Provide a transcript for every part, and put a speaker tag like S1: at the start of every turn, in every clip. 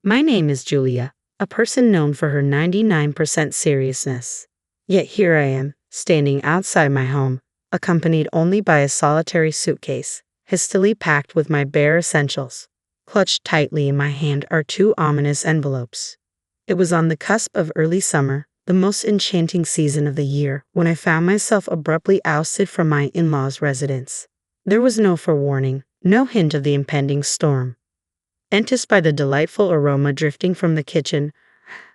S1: My name is Julia, a person known for her 99% seriousness. Yet here I am, standing outside my home, accompanied only by a solitary suitcase, hastily packed with my bare essentials. Clutched tightly in my hand are two ominous envelopes. It was on the cusp of early summer, the most enchanting season of the year, when I found myself abruptly ousted from my in-laws' residence. There was no forewarning, no hint of the impending storm. Enticed by the delightful aroma drifting from the kitchen,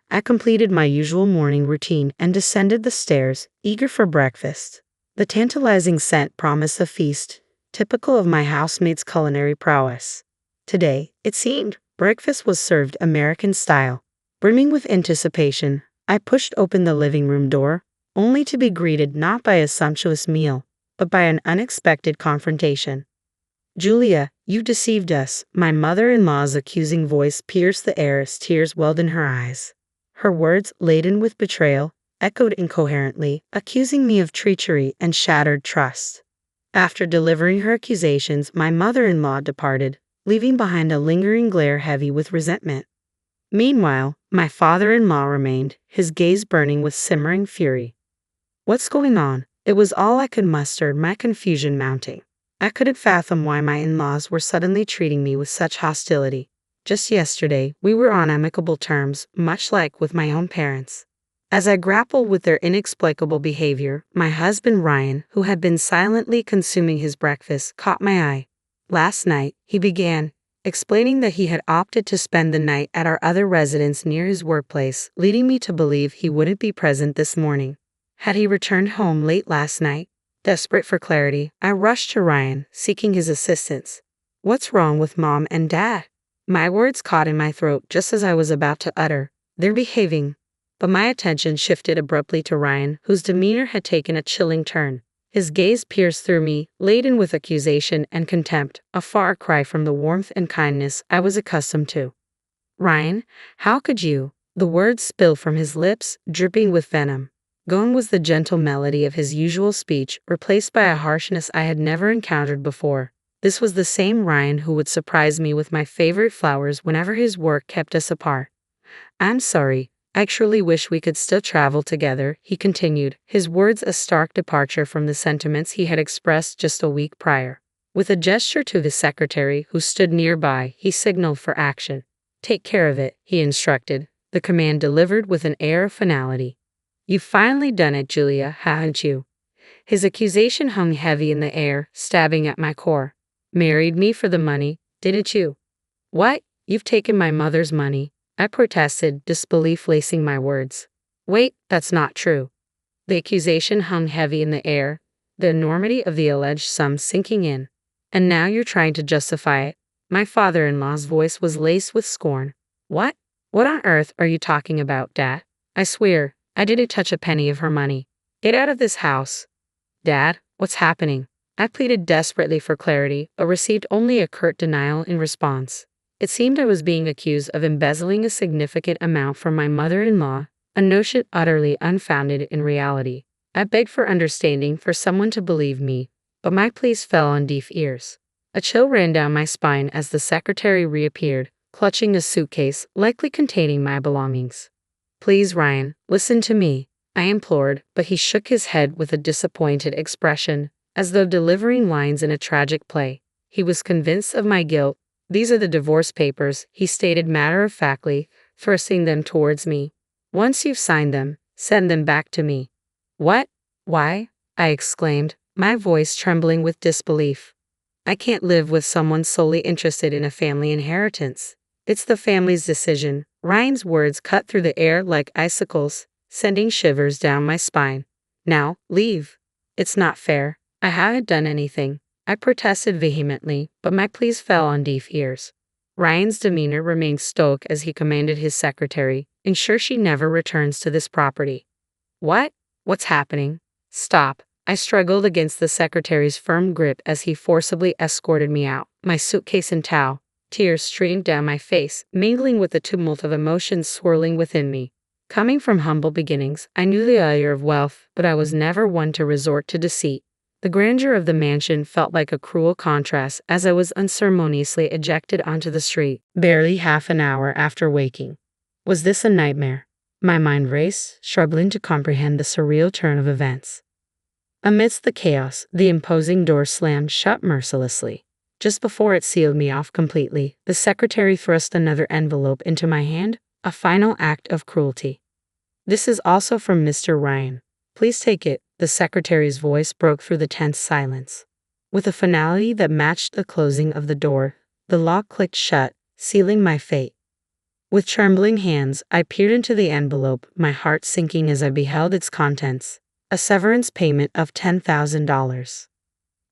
S1: I completed my usual morning routine and descended the stairs, eager for breakfast. The tantalizing scent promised a feast, typical of my housemate's culinary prowess. Today, it seemed, breakfast was served American style. Brimming with anticipation, I pushed open the living room door, only to be greeted not by a sumptuous meal, but by an unexpected confrontation. "Julia, you deceived us," my mother-in-law's accusing voice pierced the air as tears welled in her eyes. Her words, laden with betrayal, echoed incoherently, accusing me of treachery and shattered trust. After delivering her accusations, my mother-in-law departed, leaving behind a lingering glare heavy with resentment. Meanwhile, my father-in-law remained, his gaze burning with simmering fury. "What's going on?" It was all I could muster, my confusion mounting. I couldn't fathom why my in-laws were suddenly treating me with such hostility. Just yesterday, we were on amicable terms, much like with my own parents. As I grappled with their inexplicable behavior, my husband Ryan, who had been silently consuming his breakfast, caught my eye. "Last night," he began, explaining that he had opted to spend the night at our other residence near his workplace, leading me to believe he wouldn't be present this morning. Had he returned home late last night? Desperate for clarity, I rushed to Ryan, seeking his assistance. "What's wrong with Mom and Dad?" My words caught in my throat just as I was about to utter, "They're behaving." But my attention shifted abruptly to Ryan, whose demeanor had taken a chilling turn. His gaze pierced through me, laden with accusation and contempt, a far cry from the warmth and kindness I was accustomed to. "Ryan, how could you?" The words spilled from his lips, dripping with venom. Gone was the gentle melody of his usual speech, replaced by a harshness I had never encountered before. This was the same Ryan who would surprise me with my favorite flowers whenever his work kept us apart. "I'm sorry. I truly wish we could still travel together," he continued, his words a stark departure from the sentiments he had expressed just a week prior. With a gesture to the secretary, who stood nearby, he signaled for action. "Take care of it," he instructed, the command delivered with an air of finality. "You've finally done it, Julia, haven't you?" His accusation hung heavy in the air, stabbing at my core. "Married me for the money, didn't you?" "What? You've taken my mother's money," I protested, disbelief lacing my words. "Wait, that's not true." The accusation hung heavy in the air, the enormity of the alleged sum sinking in. "And now you're trying to justify it." My father-in-law's voice was laced with scorn. "What? What on earth are you talking about, Dad? I swear, I didn't touch a penny of her money. Get out of this house." "Dad, what's happening?" I pleaded desperately for clarity, but received only a curt denial in response. It seemed I was being accused of embezzling a significant amount from my mother-in-law, a notion utterly unfounded in reality. I begged for understanding, for someone to believe me, but my pleas fell on deaf ears. A chill ran down my spine as the secretary reappeared, clutching a suitcase, likely containing my belongings. "Please, Ryan, listen to me," I implored, but he shook his head with a disappointed expression, as though delivering lines in a tragic play. He was convinced of my guilt. "These are the divorce papers," he stated matter-of-factly, thrusting them towards me. "Once you've signed them, send them back to me." "What? Why?" I exclaimed, my voice trembling with disbelief. "I can't live with someone solely interested in a family inheritance. It's the family's decision." Ryan's words cut through the air like icicles, sending shivers down my spine. "Now, leave." "It's not fair. I haven't done anything," I protested vehemently, but my pleas fell on deaf ears. Ryan's demeanor remained stoic as he commanded his secretary, "Ensure she never returns to this property." "What? What's happening?" "Stop." I struggled against the secretary's firm grip as he forcibly escorted me out, my suitcase in tow. Tears streamed down my face, mingling with the tumult of emotions swirling within me. Coming from humble beginnings, I knew the allure of wealth, but I was never one to resort to deceit. The grandeur of the mansion felt like a cruel contrast as I was unceremoniously ejected onto the street, barely half an hour after waking. Was this a nightmare? My mind raced, struggling to comprehend the surreal turn of events. Amidst the chaos, the imposing door slammed shut mercilessly. Just before it sealed me off completely, the secretary thrust another envelope into my hand, a final act of cruelty. "This is also from Mr. Ryan. Please take it." The secretary's voice broke through the tense silence. With a finality that matched the closing of the door, the lock clicked shut, sealing my fate. With trembling hands, I peered into the envelope, my heart sinking as I beheld its contents. A severance payment of $10,000.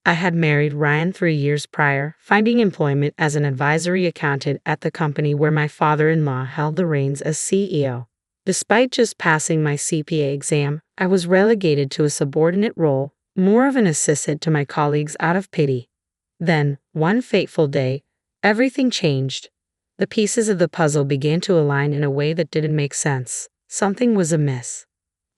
S1: I had married Ryan 3 years prior, finding employment as an advisory accountant at the company where my father-in-law held the reins as CEO. Despite just passing my CPA exam, I was relegated to a subordinate role, more of an assistant to my colleagues out of pity. Then, one fateful day, everything changed. The pieces of the puzzle began to align in a way that didn't make sense. Something was amiss.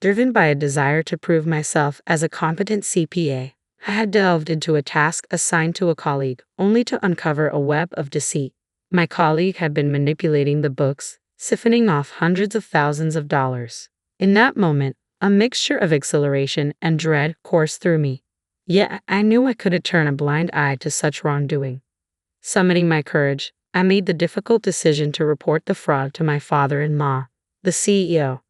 S1: Driven by a desire to prove myself as a competent CPA, I had delved into a task assigned to a colleague, only to uncover a web of deceit. My colleague had been manipulating the books, siphoning off hundreds of thousands of dollars. In that moment, a mixture of exhilaration and dread coursed through me. Yet I knew I couldn't turn a blind eye to such wrongdoing. Summoning my courage, I made the difficult decision to report the fraud to my father-in-law, the CEO.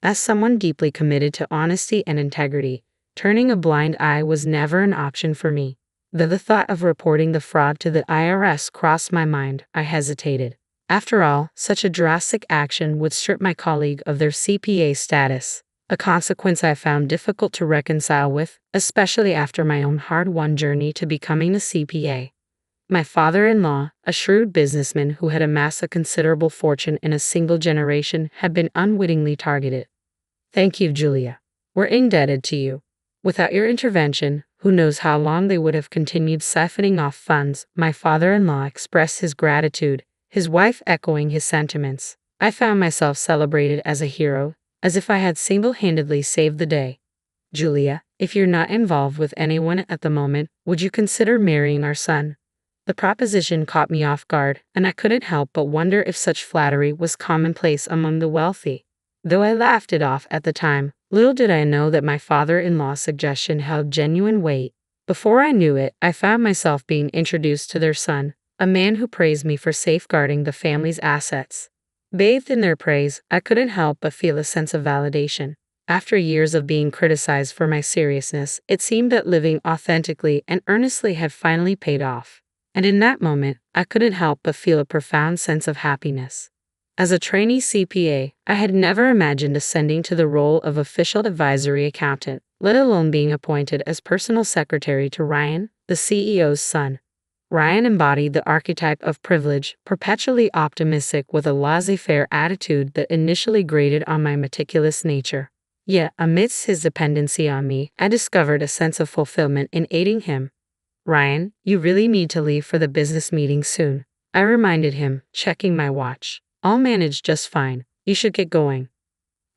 S1: As someone deeply committed to honesty and integrity, turning a blind eye was never an option for me. Though the thought of reporting the fraud to the IRS crossed my mind, I hesitated. After all, such a drastic action would strip my colleague of their CPA status, a consequence I found difficult to reconcile with, especially after my own hard-won journey to becoming a CPA. My father-in-law, a shrewd businessman who had amassed a considerable fortune in a single generation, had been unwittingly targeted. "Thank you, Julia. We're indebted to you. Without your intervention, who knows how long they would have continued siphoning off funds." My father-in-law expressed his gratitude, his wife echoing his sentiments. I found myself celebrated as a hero, as if I had single-handedly saved the day. "Julia, if you're not involved with anyone at the moment, would you consider marrying our son?" The proposition caught me off guard, and I couldn't help but wonder if such flattery was commonplace among the wealthy. Though I laughed it off at the time, little did I know that my father-in-law's suggestion held genuine weight. Before I knew it, I found myself being introduced to their son, a man who praised me for safeguarding the family's assets. Bathed in their praise, I couldn't help but feel a sense of validation. After years of being criticized for my seriousness, it seemed that living authentically and earnestly had finally paid off. And in that moment, I couldn't help but feel a profound sense of happiness. As a trainee CPA, I had never imagined ascending to the role of official advisory accountant, let alone being appointed as personal secretary to Ryan, the CEO's son. Ryan embodied the archetype of privilege, perpetually optimistic with a laissez-faire attitude that initially grated on my meticulous nature. Yet, amidst his dependency on me, I discovered a sense of fulfillment in aiding him. "Ryan, you really need to leave for the business meeting soon," I reminded him, checking my watch. "I'll manage just fine. You should get going."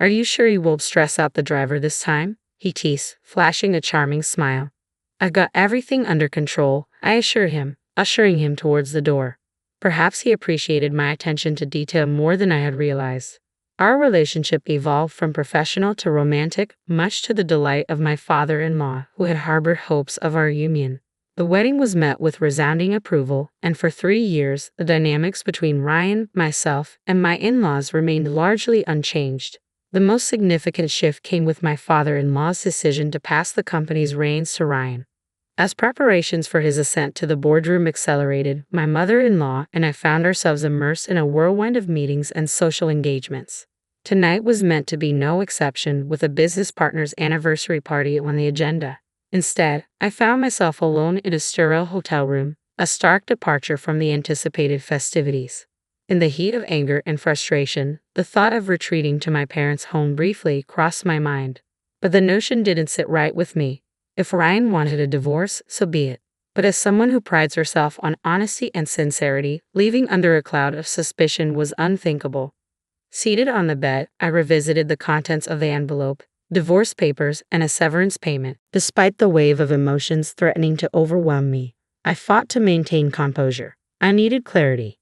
S1: "Are you sure you won't stress out the driver this time?" he teased, flashing a charming smile. "I've got everything under control," I assured him, ushering him towards the door. Perhaps he appreciated my attention to detail more than I had realized. Our relationship evolved from professional to romantic, much to the delight of my father-in-law, who had harbored hopes of our union. The wedding was met with resounding approval, and for 3 years, the dynamics between Ryan, myself, and my in-laws remained largely unchanged. The most significant shift came with my father-in-law's decision to pass the company's reins to Ryan. As preparations for his ascent to the boardroom accelerated, my mother-in-law and I found ourselves immersed in a whirlwind of meetings and social engagements. Tonight was meant to be no exception, with a business partner's anniversary party on the agenda. Instead, I found myself alone in a sterile hotel room, a stark departure from the anticipated festivities. In the heat of anger and frustration, the thought of retreating to my parents' home briefly crossed my mind. But the notion didn't sit right with me. If Ryan wanted a divorce, so be it. But as someone who prides herself on honesty and sincerity, leaving under a cloud of suspicion was unthinkable. Seated on the bed, I revisited the contents of the envelope, divorce papers, and a severance payment. Despite the wave of emotions threatening to overwhelm me, I fought to maintain composure. I needed clarity.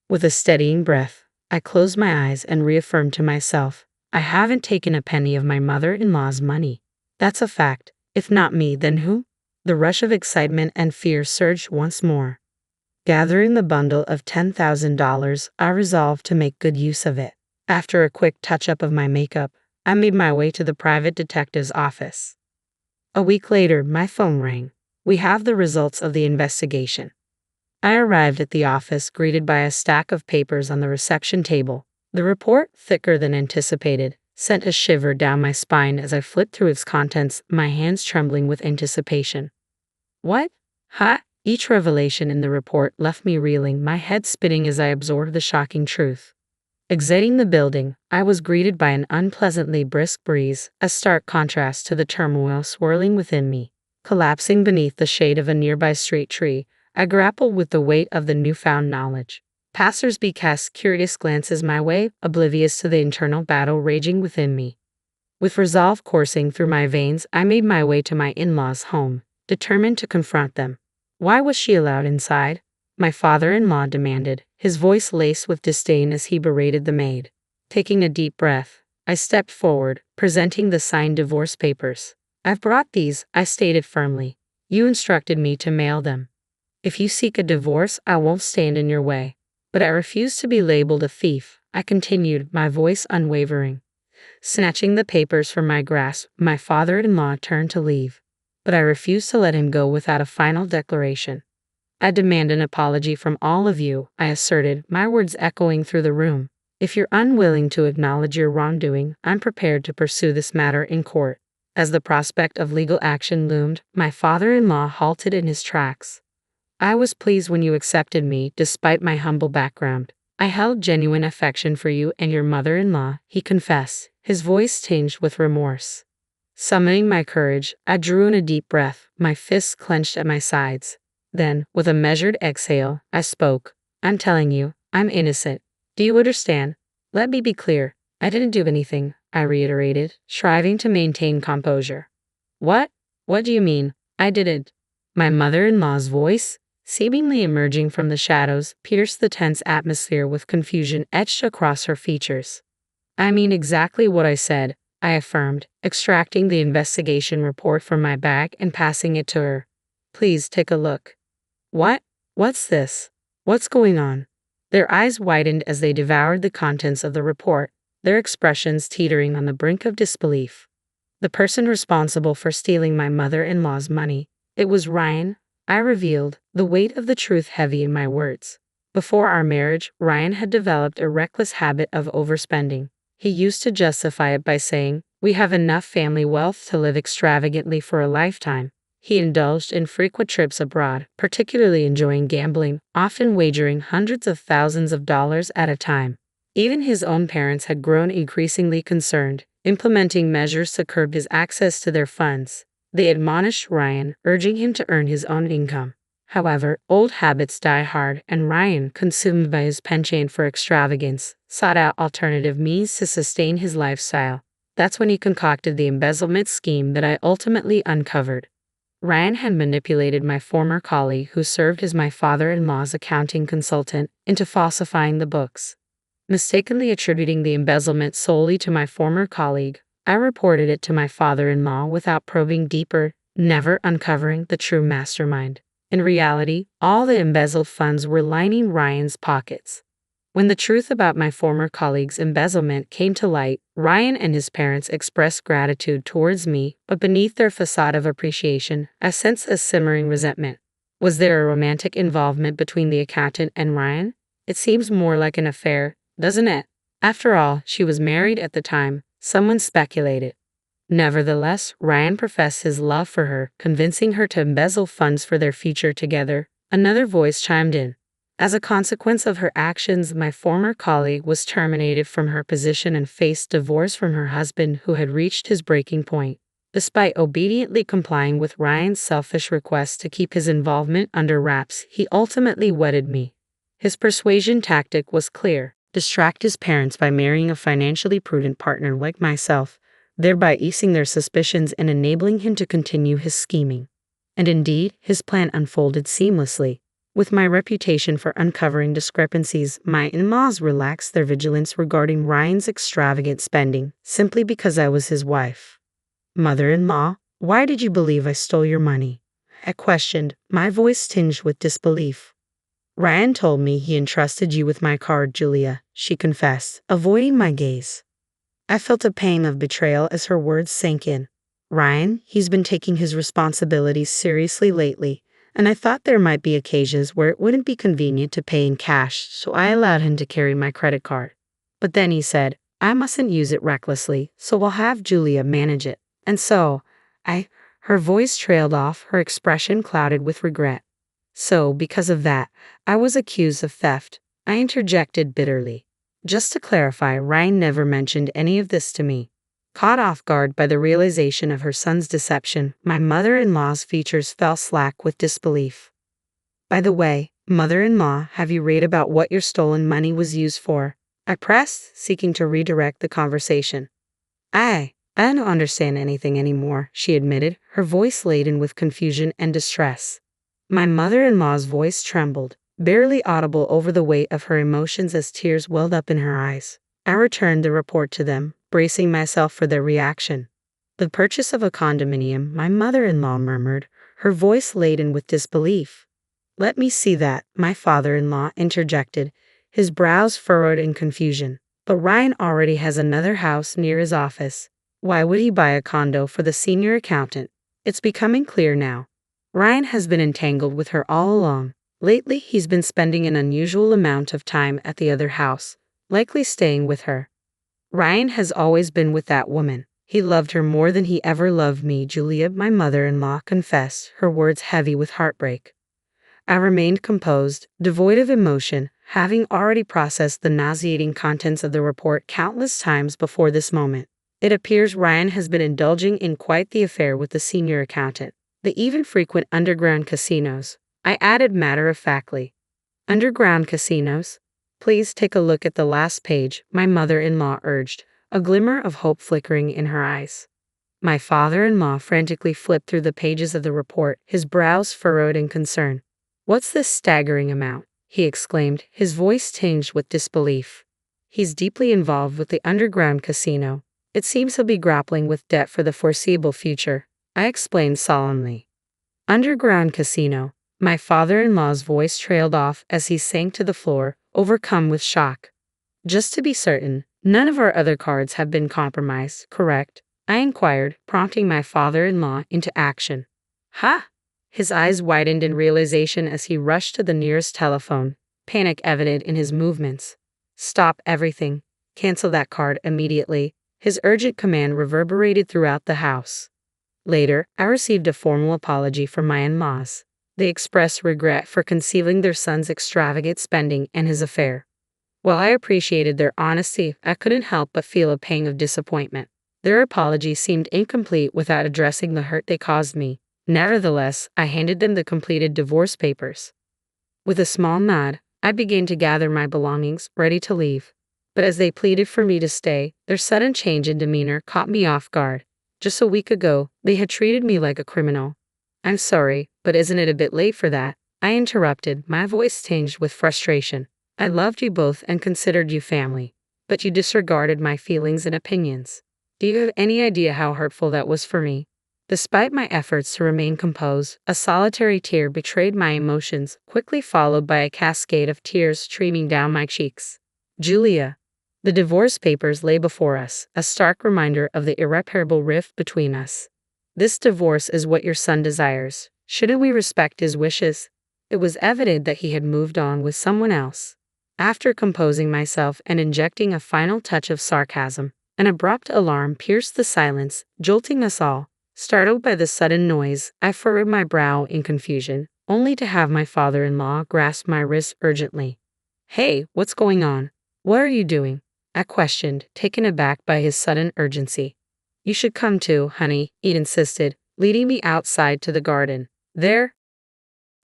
S1: With a steadying breath, I closed my eyes and reaffirmed to myself, I haven't taken a penny of my mother-in-law's money. That's a fact. If not me, then who? The rush of excitement and fear surged once more. Gathering the bundle of $10,000, I resolved to make good use of it. After a quick touch-up of my makeup, I made my way to the private detective's office. A week later, my phone rang. We have the results of the investigation. I arrived at the office greeted by a stack of papers on the reception table. The report, thicker than anticipated, sent a shiver down my spine as I flipped through its contents, my hands trembling with anticipation. What? Ha! Each revelation in the report left me reeling, my head spinning as I absorbed the shocking truth. Exiting the building, I was greeted by an unpleasantly brisk breeze, a stark contrast to the turmoil swirling within me. Collapsing beneath the shade of a nearby street tree, I grappled with the weight of the newfound knowledge. Passers-by cast curious glances my way, oblivious to the internal battle raging within me. With resolve coursing through my veins, I made my way to my in-laws' home, determined to confront them. Why was she allowed inside? My father-in-law demanded, his voice laced with disdain as he berated the maid. Taking a deep breath, I stepped forward, presenting the signed divorce papers. I've brought these, I stated firmly. You instructed me to mail them. If you seek a divorce, I won't stand in your way. But I refuse to be labeled a thief, I continued, my voice unwavering. Snatching the papers from my grasp, my father-in-law turned to leave. But I refused to let him go without a final declaration. I demand an apology from all of you, I asserted, my words echoing through the room. If you're unwilling to acknowledge your wrongdoing, I'm prepared to pursue this matter in court. As the prospect of legal action loomed, my father-in-law halted in his tracks. I was pleased when you accepted me, despite my humble background. I held genuine affection for you and your mother-in-law, he confessed, his voice tinged with remorse. Summoning my courage, I drew in a deep breath, my fists clenched at my sides. Then, with a measured exhale, I spoke. I'm telling you, I'm innocent. Do you understand? Let me be clear. I didn't do anything, I reiterated, striving to maintain composure. What? What do you mean? I didn't. My mother-in-law's voice, seemingly emerging from the shadows, pierced the tense atmosphere with confusion etched across her features. I mean exactly what I said, I affirmed, extracting the investigation report from my bag and passing it to her. Please take a look. What? What's this? What's going on? Their eyes widened as they devoured the contents of the report, their expressions teetering on the brink of disbelief. The person responsible for stealing my mother-in-law's money, it was Ryan, I revealed, the weight of the truth heavy in my words. Before our marriage, Ryan had developed a reckless habit of overspending. He used to justify it by saying, "We have enough family wealth to live extravagantly for a lifetime." He indulged in frequent trips abroad, particularly enjoying gambling, often wagering hundreds of thousands of dollars at a time. Even his own parents had grown increasingly concerned, implementing measures to curb his access to their funds. They admonished Ryan, urging him to earn his own income. However, old habits die hard, and Ryan, consumed by his penchant for extravagance, sought out alternative means to sustain his lifestyle. That's when he concocted the embezzlement scheme that I ultimately uncovered. Ryan had manipulated my former colleague, who served as my father-in-law's accounting consultant, into falsifying the books. Mistakenly attributing the embezzlement solely to my former colleague, I reported it to my father-in-law without probing deeper, never uncovering the true mastermind. In reality, all the embezzled funds were lining Ryan's pockets. When the truth about my former colleague's embezzlement came to light, Ryan and his parents expressed gratitude towards me, but beneath their facade of appreciation, I sensed a simmering resentment. Was there a romantic involvement between the accountant and Ryan? It seems more like an affair, doesn't it? After all, she was married at the time, someone speculated. Nevertheless, Ryan professed his love for her, convincing her to embezzle funds for their future together. Another voice chimed in. As a consequence of her actions, my former colleague was terminated from her position and faced divorce from her husband, who had reached his breaking point. Despite obediently complying with Ryan's selfish request to keep his involvement under wraps, he ultimately wedded me. His persuasion tactic was clear: distract his parents by marrying a financially prudent partner like myself, thereby easing their suspicions and enabling him to continue his scheming. And indeed, his plan unfolded seamlessly. With my reputation for uncovering discrepancies, my in-laws relaxed their vigilance regarding Ryan's extravagant spending, simply because I was his wife. "Mother-in-law, why did you believe I stole your money?" I questioned, my voice tinged with disbelief. "Ryan told me he entrusted you with my card, Julia," she confessed, avoiding my gaze. I felt a pang of betrayal as her words sank in. "Ryan, he's been taking his responsibilities seriously lately, and I thought there might be occasions where it wouldn't be convenient to pay in cash, so I allowed him to carry my credit card. But then he said, I mustn't use it recklessly, so we'll have Julia manage it. And so, her voice trailed off, her expression clouded with regret. So, because of that, I was accused of theft. I interjected bitterly. Just to clarify, Ryan never mentioned any of this to me. Caught off guard by the realization of her son's deception, my mother-in-law's features fell slack with disbelief. "By the way, mother-in-law, have you read about what your stolen money was used for?" I pressed, seeking to redirect the conversation. I don't understand anything anymore," she admitted, her voice laden with confusion and distress. My mother-in-law's voice trembled, barely audible over the weight of her emotions as tears welled up in her eyes. I returned the report to them, bracing myself for their reaction. "The purchase of a condominium," my mother-in-law murmured, her voice laden with disbelief. "Let me see that," my father-in-law interjected, his brows furrowed in confusion. "But Ryan already has another house near his office. Why would he buy a condo for the senior accountant?" It's becoming clear now. Ryan has been entangled with her all along. Lately, he's been spending an unusual amount of time at the other house, likely staying with her. Ryan has always been with that woman. He loved her more than he ever loved me, Julia, my mother-in-law confessed, her words heavy with heartbreak. I remained composed, devoid of emotion, having already processed the nauseating contents of the report countless times before this moment. It appears Ryan has been indulging in quite the affair with the senior accountant. They even frequent underground casinos, I added matter-of-factly. "Underground casinos? Please take a look at the last page," my mother-in-law urged, a glimmer of hope flickering in her eyes. My father-in-law frantically flipped through the pages of the report, his brows furrowed in concern. "What's this staggering amount?" he exclaimed, his voice tinged with disbelief. "He's deeply involved with the underground casino. It seems he'll be grappling with debt for the foreseeable future," I explained solemnly. "Underground casino." My father-in-law's voice trailed off as he sank to the floor, overcome with shock. "Just to be certain, none of our other cards have been compromised, correct?" I inquired, prompting my father-in-law into action. "Ha!" His eyes widened in realization as he rushed to the nearest telephone, panic evident in his movements. "Stop everything. Cancel that card immediately." His urgent command reverberated throughout the house. Later, I received a formal apology from my in-laws. They expressed regret for concealing their son's extravagant spending and his affair. While I appreciated their honesty, I couldn't help but feel a pang of disappointment. Their apology seemed incomplete without addressing the hurt they caused me. Nevertheless, I handed them the completed divorce papers. With a small nod, I began to gather my belongings, ready to leave. But as they pleaded for me to stay, their sudden change in demeanor caught me off guard. Just a week ago, they had treated me like a criminal. "I'm sorry, but isn't it a bit late for that?" I interrupted, my voice tinged with frustration. "I loved you both and considered you family, but you disregarded my feelings and opinions. Do you have any idea how hurtful that was for me?" Despite my efforts to remain composed, a solitary tear betrayed my emotions, quickly followed by a cascade of tears streaming down my cheeks. "Julia." The divorce papers lay before us, a stark reminder of the irreparable rift between us. "This divorce is what your son desires. Shouldn't we respect his wishes?" It was evident that he had moved on with someone else. After composing myself and injecting a final touch of sarcasm, an abrupt alarm pierced the silence, jolting us all. Startled by the sudden noise, I furrowed my brow in confusion, only to have my father-in-law grasp my wrist urgently. "Hey, what's going on? What are you doing?" I questioned, taken aback by his sudden urgency. "You should come too, honey," he insisted, leading me outside to the garden. There,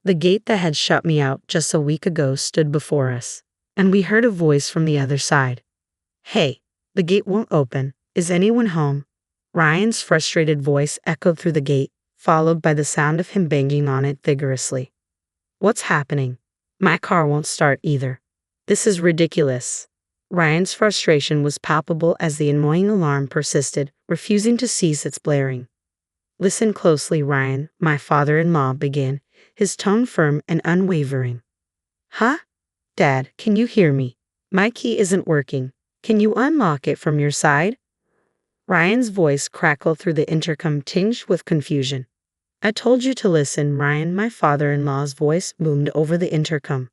S1: the gate that had shut me out just a week ago stood before us, and we heard a voice from the other side. "Hey, the gate won't open. Is anyone home?" Ryan's frustrated voice echoed through the gate, followed by the sound of him banging on it vigorously. What's happening? My car won't start either. This is ridiculous. Ryan's frustration was palpable as the annoying alarm persisted, refusing to cease its blaring. Listen closely, Ryan, my father-in-law began, his tone firm and unwavering. Huh? Dad, can you hear me? My key isn't working. Can you unlock it from your side? Ryan's voice crackled through the intercom, tinged with confusion. I told you to listen, Ryan, my father-in-law's voice boomed over the intercom.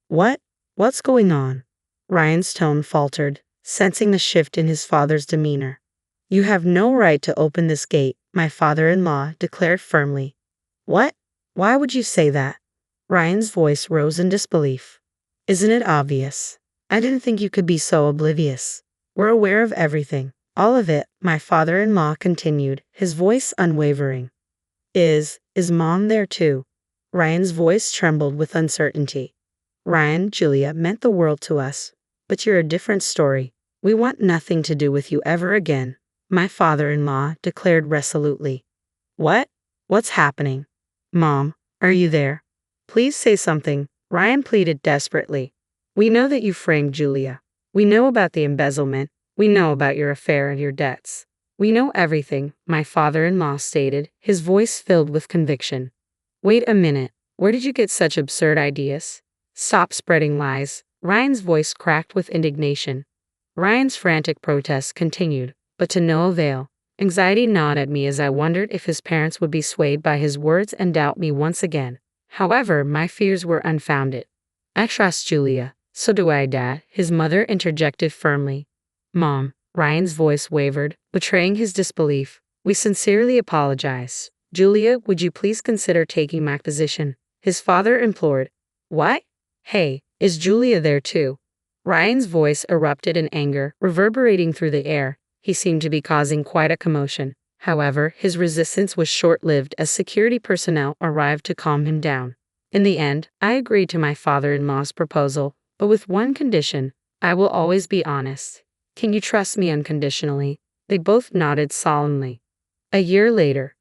S1: What? What's going on? Ryan's tone faltered, sensing the shift in his father's demeanor. You have no right to open this gate, my father-in-law declared firmly. What? Why would you say that? Ryan's voice rose in disbelief. Isn't it obvious? I didn't think you could be so oblivious. We're aware of everything. All of it, my father-in-law continued, his voice unwavering. Is Mom there too? Ryan's voice trembled with uncertainty. Ryan, Julia meant the world to us, but you're a different story. We want nothing to do with you ever again, my father-in-law declared resolutely. What? What's happening? Mom, are you there? Please say something, Ryan pleaded desperately. We know that you framed Julia. We know about the embezzlement. We know about your affair and your debts. We know everything, my father-in-law stated, his voice filled with conviction. Wait a minute, where did you get such absurd ideas? Stop spreading lies. Ryan's voice cracked with indignation. Ryan's frantic protests continued, but to no avail. Anxiety gnawed at me as I wondered if his parents would be swayed by his words and doubt me once again. However, my fears were unfounded. I trust Julia. So do I, Dad, his mother interjected firmly. Mom, Ryan's voice wavered, betraying his disbelief. We sincerely apologize. Julia, would you please consider taking my position? His father implored. What? Hey, is Julia there too? Ryan's voice erupted in anger, reverberating through the air. He seemed to be causing quite a commotion. However, his resistance was short-lived as security personnel arrived to calm him down. In the end, I agreed to my father-in-law's proposal, but with one condition: I will always be honest. Can you trust me unconditionally? They both nodded solemnly. A year later.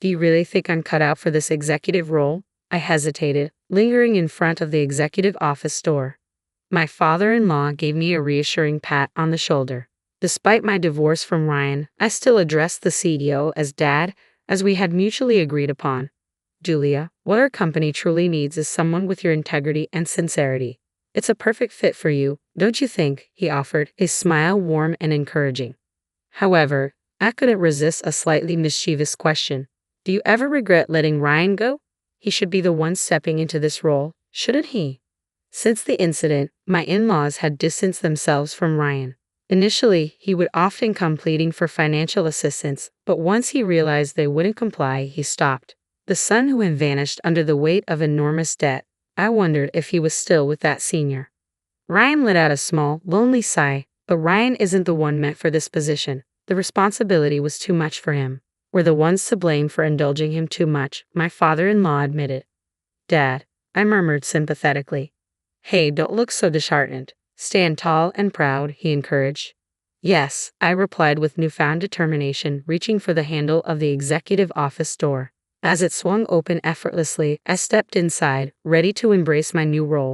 S1: Do you really think I'm cut out for this executive role? I hesitated, lingering in front of the executive office door. My father-in-law gave me a reassuring pat on the shoulder. Despite my divorce from Ryan, I still addressed the CEO as Dad, as we had mutually agreed upon. Julia, what our company truly needs is someone with your integrity and sincerity. It's a perfect fit for you, don't you think? He offered, his smile warm and encouraging. However, I couldn't resist a slightly mischievous question. Do you ever regret letting Ryan go? He should be the one stepping into this role, shouldn't he? Since the incident, my in-laws had distanced themselves from Ryan. Initially, he would often come pleading for financial assistance, but once he realized they wouldn't comply, he stopped. The son who had vanished under the weight of enormous debt. I wondered if he was still with that senior. Ryan let out a small, lonely sigh, but Ryan isn't the one meant for this position. The responsibility was too much for him. We're the ones to blame for indulging him too much, my father-in-law admitted. Dad, I murmured sympathetically. Hey, don't look so disheartened. Stand tall and proud, he encouraged. Yes, I replied with newfound determination, reaching for the handle of the executive office door. As it swung open effortlessly, I stepped inside, ready to embrace my new role.